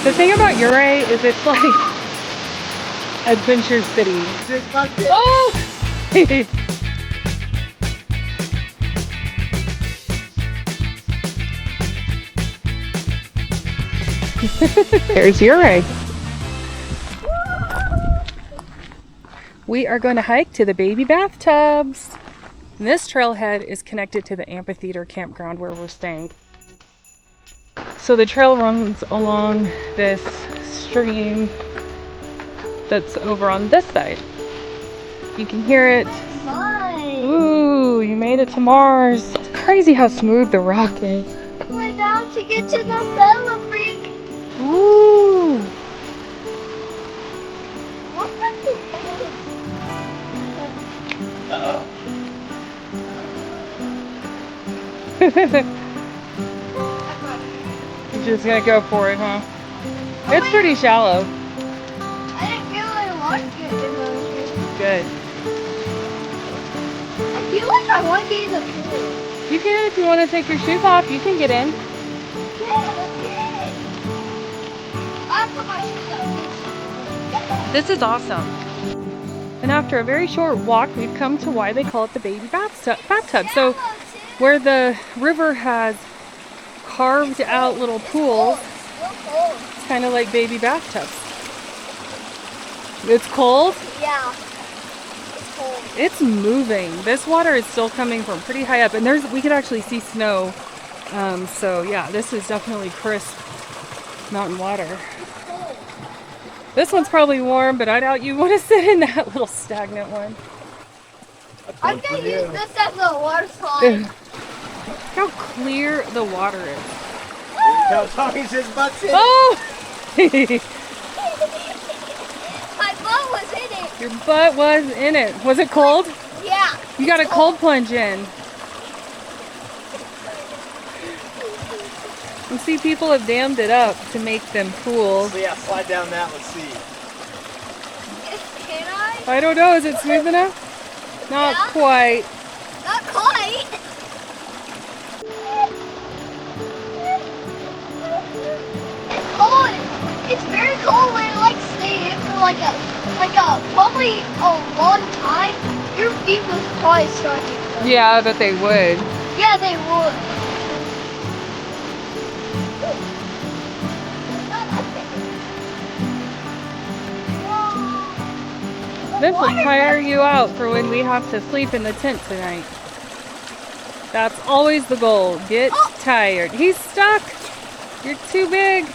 The thing about Ouray is it's like Adventure City. Oh! There's Ouray. We are going to hike to the Baby Bathtubs. And this trailhead is connected to the amphitheater campground where we're staying. So the trail runs along this stream that's over on this side. You can hear it. Ooh, you made it to Mars. It's crazy how smooth the rock is. We're down to get to the Bella Freak. Ooh. What was it? You're just gonna go for it, huh? It's pretty shallow. I didn't feel like watching it in those. Good. I feel like I want to get in the pool. You can, if you want to take your shoes off, you can get in. Yeah, let's get it. I put my shoes on. This is awesome. And after a very short walk, we've come to why they call it the Baby Bathtub. So where the river has carved out little pools, it's kind of like baby bathtubs. It's cold? Yeah. It's cold. It's moving. This water is still coming from pretty high up, and we could actually see snow. So yeah, this is definitely crisp mountain water. This one's probably warm, but I doubt you want to sit in that little stagnant one. I'm going to use this as a water slide. How clear the water is. Now Tommy's his butt's in it. Oh! My butt was in it. Your butt was in it. Was it cold? Yeah. You got a cold plunge in. You see, people have dammed it up to make them pools. So yeah, slide down that, let's see. Can I? I don't know, is it smooth enough? Not Yeah. quite. Not quite. It's cold. It's very cold when it like stay in for like a probably a long time. Your feet would probably start to. Yeah, I bet they would. Yeah, they would. This will tire you out for when we have to sleep in the tent tonight. That's always the goal. Get tired. He's stuck. You're too big.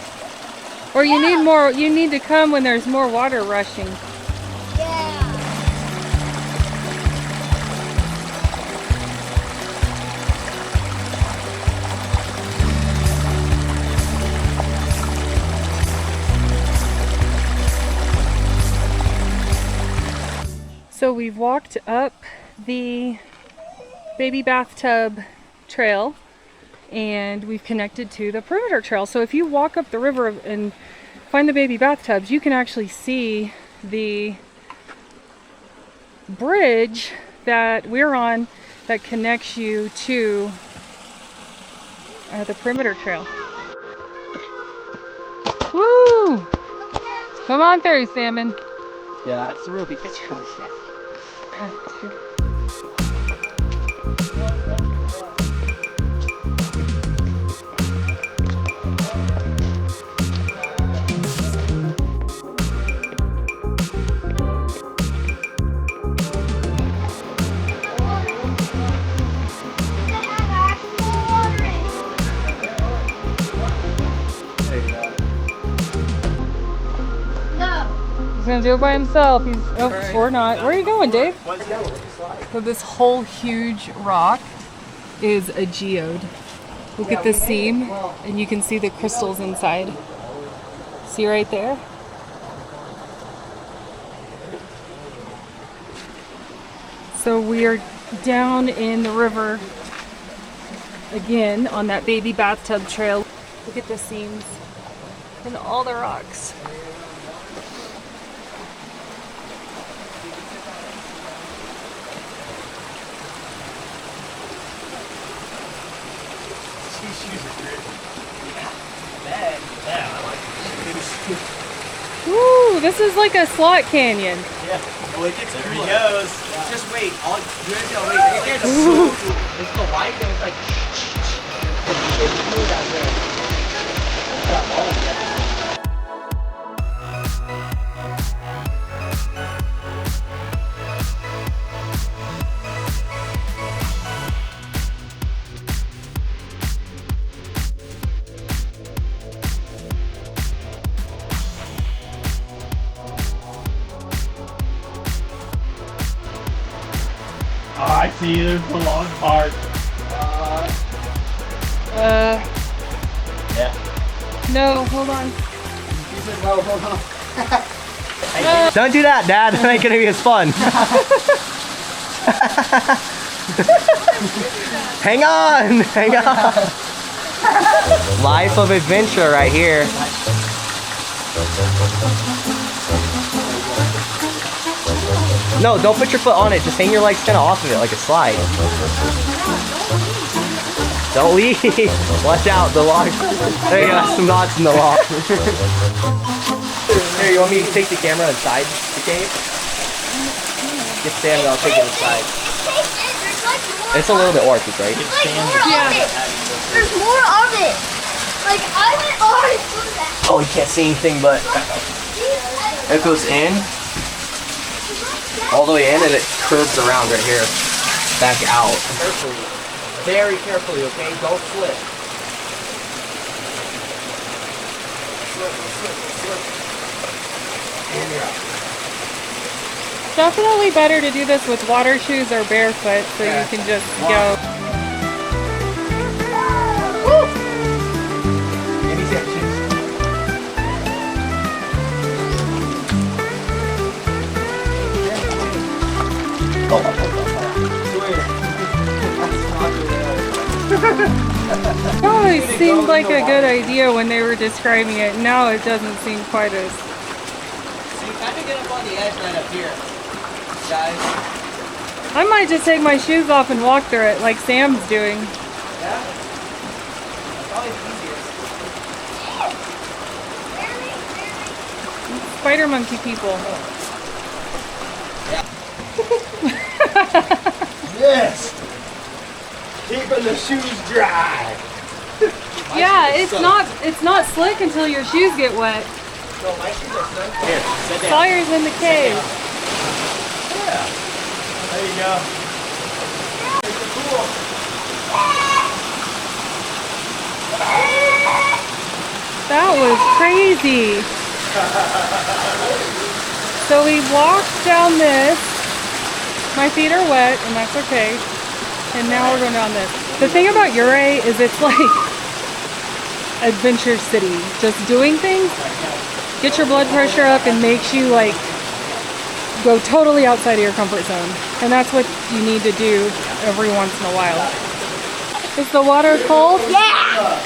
Or you need more. You need to come when there's more water rushing. Yeah. So we've walked up the Baby Bathtub trail and we've connected to the perimeter trail. So if you walk up the river and find the Baby Bathtubs, you can actually see the bridge that we're on that connects you to the perimeter trail. Woo! Come on through, Salmon. Yeah, it's a real big picture. He's gonna do it by himself. He's or not. Where are you going, Dave? Let's go. So this whole huge rock is a geode. Look at the seam, and you can see the crystals inside. See right there? So we are down in the river again on that Baby Bathtub trail. Look at the seams and all the rocks. These shoes are great. Yeah, I like these. Ooh, this is like a slot canyon. Yeah. Oh, it gets there he goes. Just wait. All you're gonna wait. It gets so it's the white and it's like it's smooth out there. Oh, I see. There's the long part. Yeah. No, hold on. He said, no, hold on. Don't do that, Dad. That ain't gonna be as fun. Hang on. Hang on. Life of adventure right here. No, don't put your foot on it. Just hang your legs kind of off of it like a slide. Don't leave. Watch out, the log. There you go, some knots in the log. Here, you want me to take the camera inside the cave? Get Sam and I'll take it inside. It's a little bit warped, right? There's more of it. Like, I went already through that. Oh, you can't see anything, but it goes in, all the way in, and it curves around right here, back out. Carefully, very carefully, okay? Don't slip. Slip. And you're out. Definitely better to do this with water shoes or barefoot so you can just go. Give me some shoes. It always seemed like a good idea when they were describing it. Now it doesn't seem quite as... So you kind of get up on the edge right up here, guys. I might just take my shoes off and walk through it like Sam's doing. Yeah? That's always easier. Spider monkey people. Yes! Keeping the shoes dry. Yeah, it's not slick until your shoes get wet. So my shoes are soaked. Here, sit down. Sawyer's in the cave. Yeah. There you go. There's the pool. That was crazy. So we walked down this. My feet are wet, and that's okay. And now we're going down this. The thing about Ouray is it's like Adventure City. Just doing things, get your blood pressure up and makes you like go totally outside of your comfort zone. And that's what you need to do every once in a while. Is the water cold? Yeah!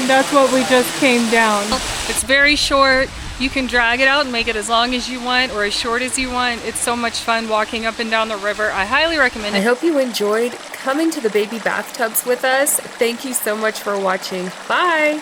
That's what we just came down. It's very short. You can drag it out and make it as long as you want or as short as you want. It's so much fun walking up and down the river. I highly recommend it. I hope you enjoyed coming to the Baby Bathtubs with us. Thank you so much for watching. Bye!